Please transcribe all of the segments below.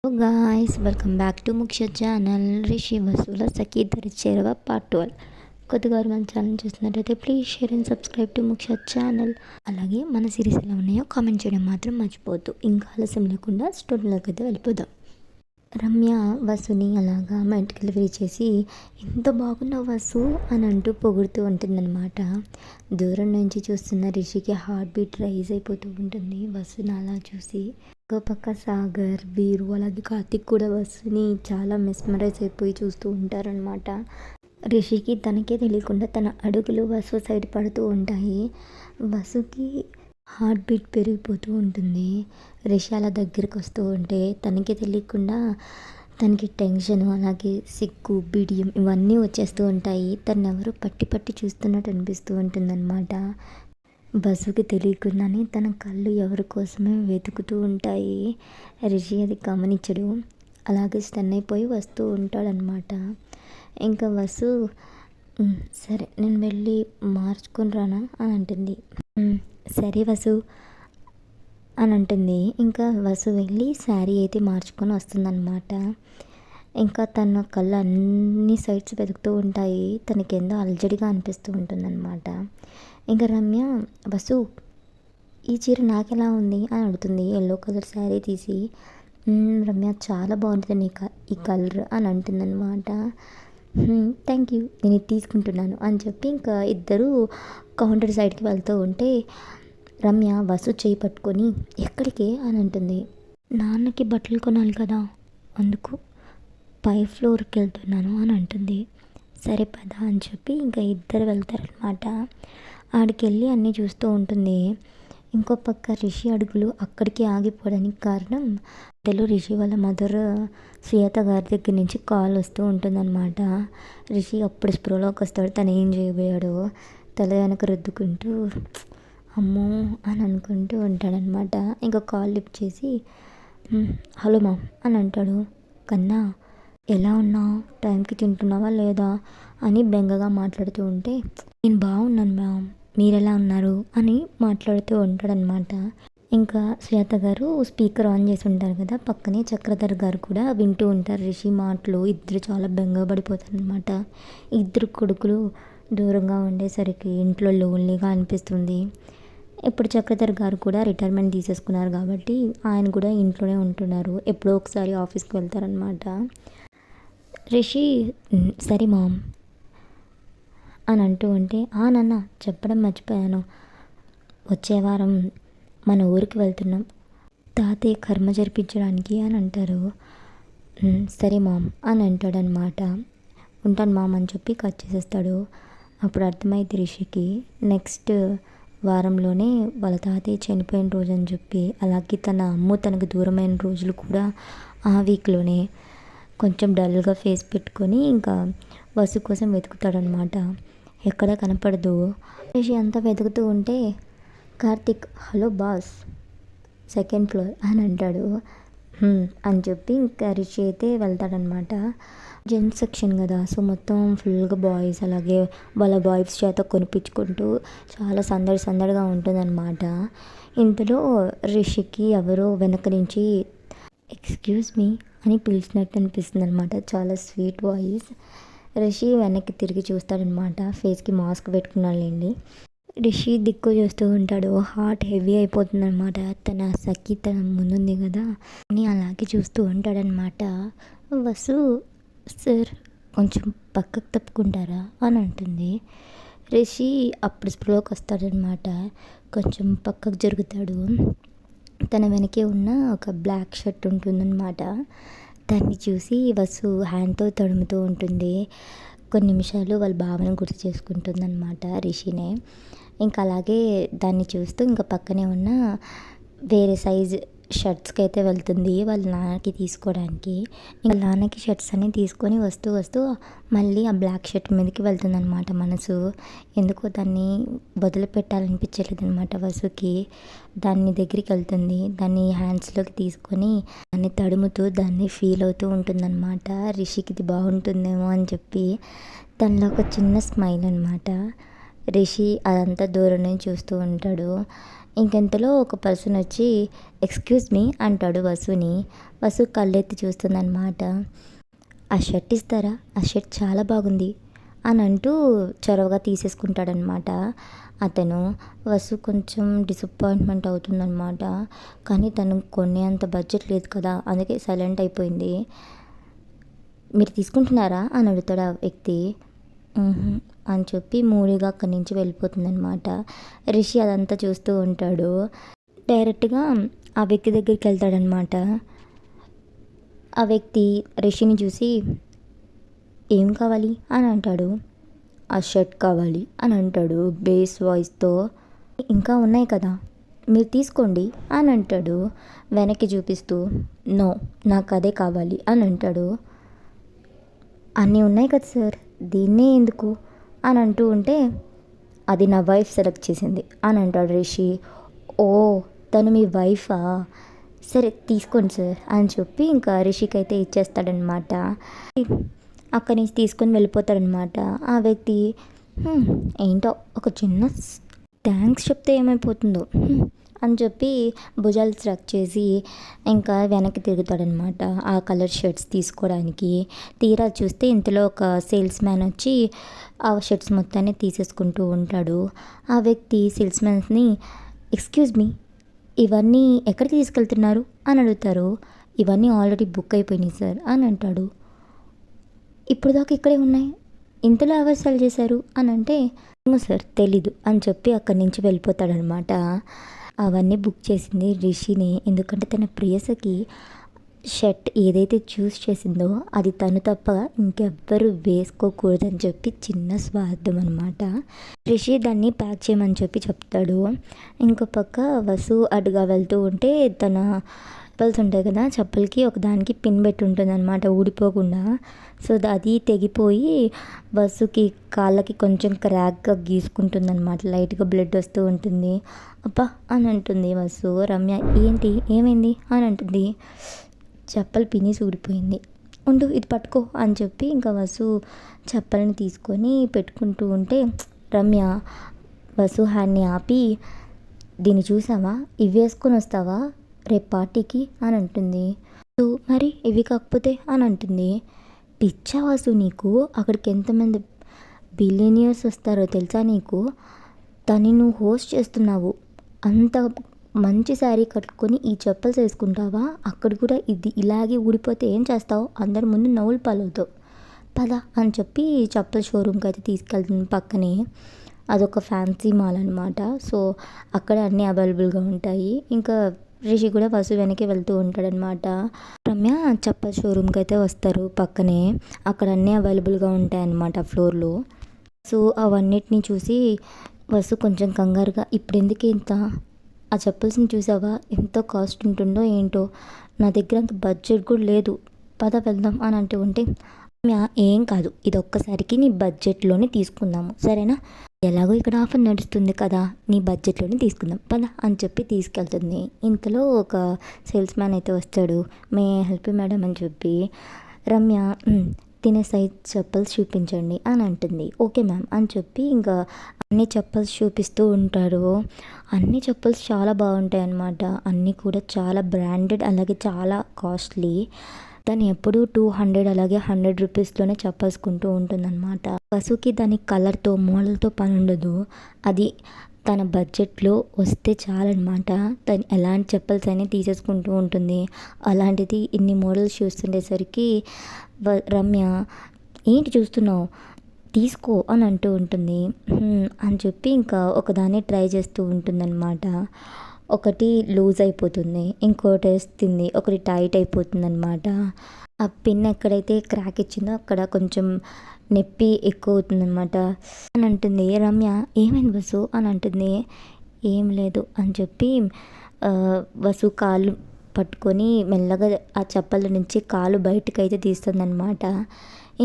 Hello guys, welcome back to ముఖ్య channel. Rishi వసుల సఖీ ఇద్దరి చేరవ part 12. కొత్తగా మన ఛానల్ చూస్తున్నట్టయితే please share and subscribe to ముఖ్య ఛానల్. అలాగే మన సిరీస్ ఎలా ఉన్నాయో కామెంట్ చేయడం మాత్రం మర్చిపోవద్దు. ఇంకా ఆలస్యం లేకుండా స్టోరీలోకి అయితే వెళ్ళిపోదాం. రమ్య వసుని అలాగా మా ఇంటికి డెలివరీ చేసి ఎంత బాగున్నావు వసు అని అంటూ పొగుడుతూ ఉంటుందన్నమాట. దూరం నుంచి చూస్తున్న రిషికి హార్ట్ బీట్ రైజ్ అయిపోతూ ఉంటుంది వసుని అలా చూసి. ఇంకో పక్క సాగర్, వీరు అలాగే కార్తిక్ కూడా వసుని చాలా మెస్మరైజ్ అయిపోయి చూస్తూ ఉంటారనమాట. రిషికి తనకే తెలియకుండా తన అడుగులు వసు సైడ్ పడుతూ ఉంటాయి. వసుకి హార్ట్ బీట్ పెరిగిపోతూ ఉంటుంది. రిషి అలా దగ్గరికి వస్తూ ఉంటే తనకి తెలియకుండా తనకి టెన్షన్, అలాగే సిగ్గు, బిడియం ఇవన్నీ వచ్చేస్తూ ఉంటాయి. తను ఎవరు పట్టి పట్టి చూస్తున్నట్టు అనిపిస్తూ ఉంటుందన్నమాట. బస్సుకి తెలియకుండానే తన కళ్ళు ఎవరి కోసమే వెతుకుతూ ఉంటాయి. రిషి అది గమనించడు. అలాగే స్టన్ అయిపోయి వస్తూ ఉంటాడనమాట. ఇంకా వసు సరే నేను వెళ్ళి మార్చుకొని రానా అని అంటుంది. సరే వసు అని అంటుంది. ఇంకా వసు వెళ్ళి శారీ అయితే మార్చుకొని వస్తుందన్నమాట. ఇంకా తన కళ్ళు అన్ని సైడ్స్ వెతుకుతూ ఉంటాయి. తనకి ఎంతో అలజడిగా అనిపిస్తూ ఉంటుందన్నమాట. ఇంకా రమ్య, వసు ఈ చీర నాకెలా ఉంది అని అడుగుతుంది. ఎల్లో కలర్ శారీ తీసి. రమ్య చాలా బాగుంటుంది ఈ కలర్ అని అంటుందన్నమాట. థ్యాంక్ యూ, నేను ఇది తీసుకుంటున్నాను అని చెప్పి ఇంకా ఇద్దరు కౌంటర్ సైడ్కి వెళ్తూ ఉంటే రమ్య వసు చేయి పట్టుకొని ఎక్కడికి అని అంటుంది. నాన్నకి బట్టలు కొనాలి కదా, అందుకు పై ఫ్లోర్కి వెళ్తున్నాను అని అంటుంది. సరే పద అని చెప్పి ఇంకా ఇద్దరు వెళ్తారనమాట. ఆడికి వెళ్ళి అన్నీ చూస్తూ ఉంటుంది. ఇంకో పక్క రిషి అడుగులు అక్కడికి ఆగిపోవడానికి కారణం రిషి వాళ్ళ మదర్ శ్వేత గారి దగ్గర నుంచి కాల్ వస్తూ ఉంటుందన్నమాట. రిషి అప్పుడు స్ప్రోలోకి వస్తాడు. తను ఏం చేయబోయాడో తల వెనక రుద్దుకుంటూ అమ్మో అని అనుకుంటూ ఉంటాడనమాట. ఇంకా కాల్ లిఫ్ట్ చేసి హలో మామ్ అని అంటాడు. కన్నా ఎలా ఉన్నావు, టైంకి తింటున్నావా లేదా అని బెంగగా మాట్లాడుతూ ఉంటే నేను బాగున్నాను మ్యామ్, మీరు ఎలా ఉన్నారు అని మాట్లాడుతూ ఉంటాడనమాట. ఇంకా శ్వేత గారు స్పీకర్ ఆన్ చేసి ఉంటారు కదా, పక్కనే చక్రధర్ గారు కూడా వింటూ ఉంటారు రిషి మాటలు. ఇద్దరు చాలా బెంగపడిపోతారనమాట. ఇద్దరు కొడుకులు దూరంగా ఉండేసరికి ఇంట్లో లోన్లీగా అనిపిస్తుంది. ఇప్పుడు చక్రధర్ గారు కూడా రిటైర్మెంట్ తీసేసుకున్నారు కాబట్టి ఆయన కూడా ఇంట్లోనే ఉంటున్నారు. ఎప్పుడో ఒకసారి ఆఫీస్కి వెళ్తారనమాట. రిషి సరే మామ్ అని అంటూ ఉంటే నాన్న చెప్పడం మర్చిపోయాను, వచ్చే వారం మన ఊరికి వెళ్తున్నాం తాతయ్య కర్మ జరిపించడానికి అని అంటారు. సరే మామ్ అని అంటాడనమాట. ఉంటాను మామ్ అని చెప్పి కట్ చేసేస్తాడు. అప్పుడు అర్థమైంది రిషికి నెక్స్ట్ వారంలోనే వాళ్ళ తాతయ్య చనిపోయిన రోజు అని చెప్పి, అలాగే తన అమ్మ తనకు దూరమైన రోజులు కూడా ఆ వీక్లోనే. కొంచెం డల్గా ఫేస్ పెట్టుకొని ఇంకా వసు కోసం వెతుకుతాడనమాట. ఎక్కడ కనపడదు. రిషి అంతా వెతుకుతూ ఉంటే Karthik hello boss, second floor అని అంటాడు. అని చెప్పి ఇంకా రిషి అయితే వెళ్తాడనమాట. జెంట్స్ సెక్షన్ కదా, సో మొత్తం ఫుల్గా బాయ్స్, అలాగే వాళ్ళ వైఫ్స్ చేత కొనిపించుకుంటూ చాలా సందడిగా ఉంటుందన్నమాట. ఇంతలో రిషికి ఎవరో వెనక నుంచి ఎక్స్క్యూజ్ మీ అని పిలిచినట్టు అనిపిస్తుంది అనమాట. చాలా స్వీట్ వాయిస్. రిషి వెనక్కి తిరిగి చూస్తాడనమాట. ఫేస్కి మాస్క్ పెట్టుకున్నాడులేండి. రిషి దిక్కు చూస్తూ ఉంటాడు. హార్ట్ హెవీ అయిపోతుంది అనమాట. తన సఖి తన ముందుంది కదా అని అలాగే చూస్తూ ఉంటాడనమాట. వసు సార్ కొంచెం పక్కకు తప్పుకుంటారా అని అంటుంది. రిషి అప్పుడు స్ప్రోకి వస్తాడనమాట. కొంచెం పక్కకు జరుగుతాడు. తన వెనకే ఉన్న ఒక బ్లాక్ షర్ట్ ఉంటుందన్నమాట. దాన్ని చూసి వసు హ్యాండ్తో తడుముతూ ఉంటుంది. కొన్ని నిమిషాలు వాళ్ళ భావన గుర్తు చేసుకుంటుందన్నమాట రిషినే. ఇంకా అలాగే దాన్ని చూస్తూ ఇంకా పక్కనే ఉన్న వేరే సైజ్ షర్ట్స్కి అయితే వెళ్తుంది వాళ్ళ నాన్నకి తీసుకోవడానికి. ఇంకా నాన్నకి షర్ట్స్ అన్నీ తీసుకొని వస్తూ మళ్ళీ ఆ బ్లాక్ షర్ట్ మీదకి వెళ్తుందనమాట మనసు. ఎందుకో దాన్ని వదిలిపెట్టాలనిపించలేదు అనమాట వసుకి. దాన్ని దగ్గరికి వెళ్తుంది. దాన్ని హ్యాండ్స్లోకి తీసుకొని దాన్ని తడుముతూ దాన్ని ఫీల్ అవుతూ ఉంటుందన్నమాట. రిషికి ఇది బాగుంటుందేమో అని చెప్పి దానిలో ఒక చిన్న స్మైల్ అనమాట. రిషి అదంతా దూరం నుంచి చూస్తూ ఉంటాడు. ఇంకెంతలో ఒక పర్సన్ వచ్చి ఎక్స్క్యూజ్ మీ అంటాడు వసుని. వసు కళ్ళెత్తి చూస్తుందన్నమాట. ఆ షర్ట్ ఇస్తారా, ఆ షర్ట్ చాలా బాగుంది అని అంటూ చొరవగా తీసేసుకుంటాడనమాట అతను. వసు కొంచెం డిసప్పాయింట్మెంట్ అవుతుందన్నమాట. కానీ తను కొనే అంత బడ్జెట్ లేదు కదా, అందుకే సైలెంట్ అయిపోయింది. మీరు తీసుకుంటున్నారా అని అడుగుతాడు ఆ వ్యక్తి. అని చెప్పి మూడీగా అక్కడి నుంచి వెళ్ళిపోతుందనమాట. రిషి అదంతా చూస్తూ ఉంటాడు. డైరెక్ట్గా ఆ వ్యక్తి దగ్గరికి వెళ్తాడనమాట. ఆ వ్యక్తి రిషిని చూసి ఏం కావాలి అని అంటాడు. ఆ షర్ట్ కావాలి అని అంటాడు బేస్ వాయిస్తో. ఇంకా ఉన్నాయి కదా, మీరు తీసుకోండి అని అంటాడు వెనక్కి చూపిస్తూ. నో, నాకు అదే కావాలి అని అంటాడు. అన్నీ ఉన్నాయి కదా సార్, దీన్నే ఎందుకు అని అంటూ ఉంటే, అది నా వైఫ్ సెలెక్ట్ చేసింది అని అంటాడు రిషి. ఓ, తను మీ వైఫా, సరే తీసుకోండి సార్ అని చెప్పి ఇంకా రిషికి అయితే ఇచ్చేస్తాడనమాట. అక్కడి నుంచి తీసుకొని వెళ్ళిపోతాడనమాట ఆ వ్యక్తి. ఏంటో ఒక చిన్న థ్యాంక్స్ చెప్తే ఏమైపోతుందో అని చెప్పి భుజాలు స్ట్రక్ చేసి ఇంకా వెనక్కి తిరుగుతాడనమాట ఆ కలర్ షర్ట్స్ తీసుకోవడానికి. తీరా చూస్తే ఇంతలో ఒక సేల్స్ మ్యాన్ వచ్చి ఆ షర్ట్స్ మొత్తాన్ని తీసేసుకుంటూ ఉంటాడు. ఆ వ్యక్తి సేల్స్ మ్యాన్ని ఎక్స్క్యూజ్ మీ, ఇవన్నీ ఎక్కడికి తీసుకెళ్తున్నారు అని అడుగుతారు. ఇవన్నీ ఆల్రెడీ బుక్ అయిపోయినాయి సార్ అని అంటాడు. ఇప్పుడు దాకా ఇక్కడే ఉన్నాయి, ఇంతలో ఎవరు సెల్ చేశారు అని అంటే, ఏమో సార్ తెలీదు అని చెప్పి అక్కడి నుంచి వెళ్ళిపోతాడనమాట. అవన్నీ బుక్ చేసింది రిషిని, ఎందుకంటే తన ప్రియసకి షర్ట్ ఏదైతే చూస్ చేసిందో అది తను తప్ప ఇంకెవ్వరు వేసుకోకూడదని చెప్పి చిన్న స్వార్థం అనమాట. రిషి దాన్ని ప్యాక్ చేయమని చెప్పి చెప్తాడు. ఇంకో పక్క వసు అటుగా వెళ్తూ ఉంటే తన చెప్పల్స్ ఉంటాయి కదా, చెప్పలకి ఒక దానికి పిన్ పెట్టి ఉంటుంది అనమాట ఊడిపోకుండా. సో అది తెగిపోయి వసుకి కాళ్ళకి కొంచెం క్రాక్గా గీసుకుంటుంది అనమాట, లైట్గా బ్లడ్ వస్తూ ఉంటుంది. అబ్బా అని అంటుంది వసు. రమ్య ఏంటి ఏమైంది అని అంటుంది. చెప్పలు పినీసి ఊడిపోయింది, ఉండు ఇది పట్టుకో అని చెప్పి ఇంకా వసు చెప్పలని తీసుకొని పెట్టుకుంటూ ఉంటే రమ్య వసు హ్యాండ్ని ఆపి, దీన్ని చూసావా, ఇవి వేసుకొని వస్తావా రేపు పార్టీకి అని అంటుంది. మరి ఇవి కాకపోతే అని అంటుంది. పిచ్చా వాసు నీకు, అక్కడికి ఎంతమంది బిలియనియర్స్ వస్తారో తెలుసా నీకు, తని నువ్వు హోస్ట్ చేస్తున్నావు, అంత మంచి శారీ కట్టుకొని ఈ చెప్పల్స్ వేసుకుంటావా, అక్కడ కూడా ఇది ఇలాగే ఊడిపోతే ఏం చేస్తావు, అందరి ముందు నవ్వులు పాలవుతావు, పద అని చెప్పి చెప్పల షోరూమ్కి అయితే తీసుకెళ్తుంది. పక్కనే అదొక ఫ్యాన్సీ మాల్ అనమాట. సో అక్కడ అన్నీ అవైలబుల్గా ఉంటాయి. ఇంకా రిషి కూడా వసు వెనక్కి వెళ్తూ ఉంటాడనమాట. రమ్య చెప్పల షోరూమ్కి అయితే వస్తారు పక్కనే, అక్కడ అన్నీ అవైలబుల్గా ఉంటాయన్నమాట ఫ్లోర్లో. సో అవన్నిటిని చూసి వసు కొంచెం కంగారుగా, ఇప్పుడు ఎందుకు ఇంత, ఆ చెప్పల్స్ని చూసావా ఎంత కాస్ట్ ఉంటుందో ఏంటో, నా దగ్గర అంత బడ్జెట్ కూడా లేదు, పద వెళ్దాం అని అంటూ ఉంటే, ఏం కాదు ఇది ఒక్కసారికి నీ బడ్జెట్లోనే తీసుకుందాము సరేనా, ఎలాగో ఇక్కడ ఆఫర్ నడుస్తుంది కదా, నీ బడ్జెట్లోనే తీసుకుందాం పద అని చెప్పి తీసుకెళ్తుంది. ఇంతలో ఒక సేల్స్ మ్యాన్ అయితే వస్తాడు. మే హెల్ప్ మేడం అని చెప్పి, రమ్య తినే సైజ్ చెప్పల్స్ చూపించండి అని అంటుంది. ఓకే మ్యామ్ అని చెప్పి ఇంకా అన్ని చెప్పల్స్ చూపిస్తూ ఉంటారు. అన్ని చెప్పల్స్ చాలా బాగుంటాయి అన్నమాట, అన్నీ కూడా చాలా బ్రాండెడ్, అలాగే చాలా కాస్ట్లీ. తను ఎప్పుడూ 200 అలాగే 100 రూపీస్లోనే చెప్పేసుకుంటూ ఉంటుందన్నమాట. వసుకి దాని కలర్తో మోడల్తో పని ఉండదు, అది తన బడ్జెట్లో వస్తే చాలన్నమాట. తను ఎలాంటి చెప్పల్స్ అయినా తీసేసుకుంటూ ఉంటుంది. అలాంటిది ఇన్ని మోడల్స్ చూస్తుండేసరికి రమ్య ఏంటి చూస్తున్నావు, తీసుకో అని అంటూ ఉంటుంది. అని చెప్పి ఇంకా ఒకదాన్ని ట్రై చేస్తూ ఉంటుందన్నమాట. ఒకటి లూజ్ అయిపోతుంది, ఇంకోటి వేస్తుంది, ఒకటి టైట్ అయిపోతుంది అనమాట. ఆ పిన్ ఎక్కడైతే క్రాక్ ఇచ్చిందో అక్కడ కొంచెం నొప్పి ఎక్కువ అవుతుంది అనమాట అని అంటుంది. రమ్య ఏమైంది వసు అని అంటుంది. ఏం లేదు అని చెప్పి వసు కాళ్ళు పట్టుకొని మెల్లగా ఆ చెప్పల నుంచి కాలు బయటకు అయితే తీస్తుంది అనమాట.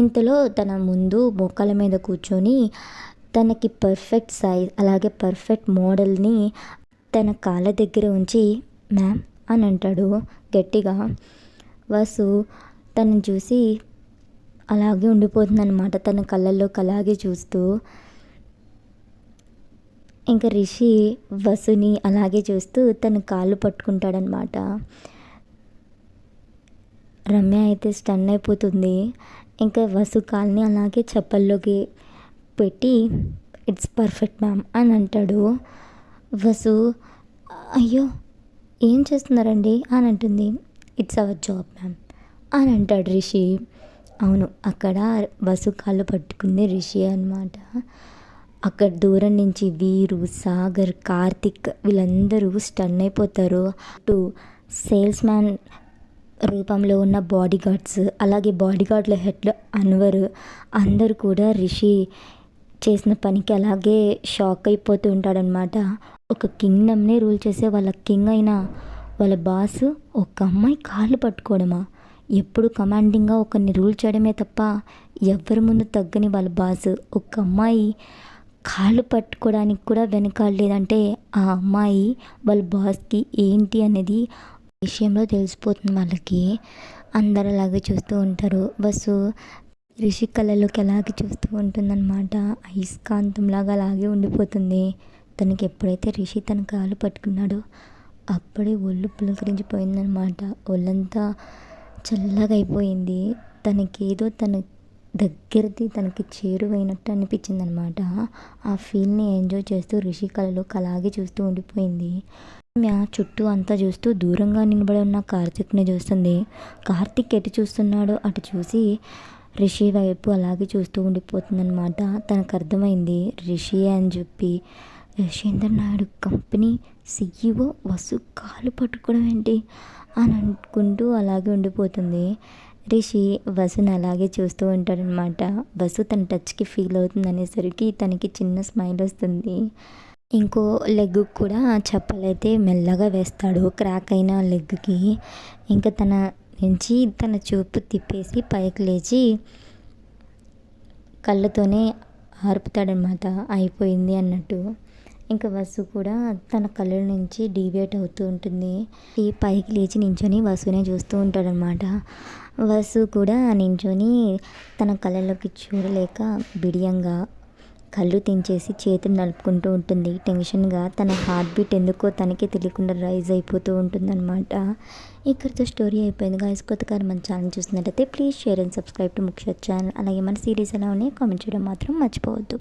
ఇంతలో తన ముందు మోకాల మీద కూర్చొని తనకి పర్ఫెక్ట్ సైజ్ అలాగే పర్ఫెక్ట్ మోడల్ని తన కాళ్ళ దగ్గర ఉంచి మ్యామ్ అని అంటాడు గట్టిగా. వసు తనని చూసి అలాగే ఉండిపోతుంది అనమాట, తన కళ్ళల్లోకి అలాగే చూస్తూ. ఇంకా రిషి వసుని అలాగే చూస్తూ తన కాళ్ళు పట్టుకుంటాడనమాట. రమ్య అయితే స్టన్ అయిపోతుంది. ఇంకా వసు కాల్ని అలాగే చప్పల్లోకి పెట్టి ఇట్స్ పర్ఫెక్ట్ మ్యామ్ అని అంటాడు. వసు అయ్యో ఏం చేస్తున్నారండి అని అంటుంది. ఇట్స్ అవర్ జాబ్ మ్యామ్ అని అంటాడు రిషి. అవును, అక్కడ వసు కాళ్ళు పట్టుకుంది రిషి అనమాట. అక్కడ దూరం నుంచి వీరు, సాగర్, కార్తిక్ వీళ్ళందరూ స్టన్ అయిపోతారు. టు సేల్స్ మ్యాన్ రూపంలో ఉన్న బాడీ గార్డ్స్, అలాగే బాడీ గార్డ్ల హెడ్ అన్వర్ అందరూ కూడా రిషి చేసిన పనికి అలాగే షాక్ అయిపోతూ ఉంటాడనమాట. ఒక కింగ్డమ్ని రూల్ చేసే వాళ్ళ కింగ్ అయిన వాళ్ళ బాస్ ఒక అమ్మాయి కాళ్ళు పట్టుకోవడమా? ఎప్పుడు కమాండింగ్గా ఒకరిని రూల్ చేయడమే తప్ప ఎవరి ముందు తగ్గని వాళ్ళ బాస్ ఒక అమ్మాయి కాళ్ళు పట్టుకోవడానికి కూడా వెనకాడలేదంటే ఆ అమ్మాయి వాళ్ళ బాస్కి ఏంటి అనేది విషయంలో తెలిసిపోతుంది వాళ్ళకి. అందరు అలాగే చూస్తూ ఉంటారు. బస్సు రిషి కళ్ళలోకి అలాగే చూస్తూ ఉంటుందన్నమాట. అయస్కాంతంలాగా అలాగే ఉండిపోతుంది. తనకి ఎప్పుడైతే రిషి తన కాళ్ళు పట్టుకున్నాడో అప్పుడే ఒళ్ళు పులకరించిపోయిందనమాట. ఒళ్ళంతా చల్లగా అయిపోయింది. తనకేదో తన దగ్గరది తనకి చేరువైనట్టు అనిపించిందనమాట. ఆ ఫీల్ని ఎంజాయ్ చేస్తూ రిషి కళ్ళలోకి అలాగే చూస్తూ ఉండిపోయింది. రమ్య చుట్టూ అంతా చూస్తూ దూరంగా నిలబడి ఉన్న కార్తిక్ని చూస్తుంది. కార్తిక్ ఎటు చూస్తున్నాడో అటు చూసి రిషి వైపు అలాగే చూస్తూ ఉండిపోతుందన్నమాట. తనకు అర్థమైంది రిషి అని చెప్పి. యశ్వేంద్ర నాయుడు కంపెనీ CEO వసు కాలు పట్టుకోవడం ఏంటి అని అనుకుంటూ అలాగే ఉండిపోతుంది. రిషి వసుని అలాగే చూస్తూ ఉంటాడనమాట. వసు తన టచ్కి ఫీల్ అవుతుంది అనేసరికి తనకి చిన్న స్మైల్ వస్తుంది. ఇంకో లెగ్ కూడా చెప్పలైతే మెల్లగా వేస్తాడు క్రాక్ అయిన లెగ్కి. ఇంకా తన నుంచి తన చూపు తిప్పేసి పైకి లేచి కళ్ళతోనే ఆర్పుతాడనమాట అయిపోయింది అన్నట్టు. ఇంకా వసు కూడా తన కళ్ళ నుంచి డీవియేట్ అవుతూ ఉంటుంది. ఈ పైకి లేచి నించొని వసునే చూస్తూ ఉంటాడనమాట. వసు కూడా నించొని తన కళ్ళలోకి చూడలేక బిడియంగా కళ్ళు తెంచేసి చేతులు నలుపుకుంటూ ఉంటుంది. టెన్షన్గా తన హార్ట్ బీట్ ఎందుకో తనకే తెలియకుండా రైజ్ అయిపోతూ ఉంటుందన్నమాట. ఇక్కడితో స్టోరీ అయిపోయింది. గాయస్, కొత్తగా మన ఛానల్ చూస్తున్నట్టయితే please share and subscribe to ముఖ్య ఛానల్. అలాగే మన సిరీస్ ఎలా ఉన్నాయి కామెంట్ చేయడం మాత్రం మర్చిపోవద్దు.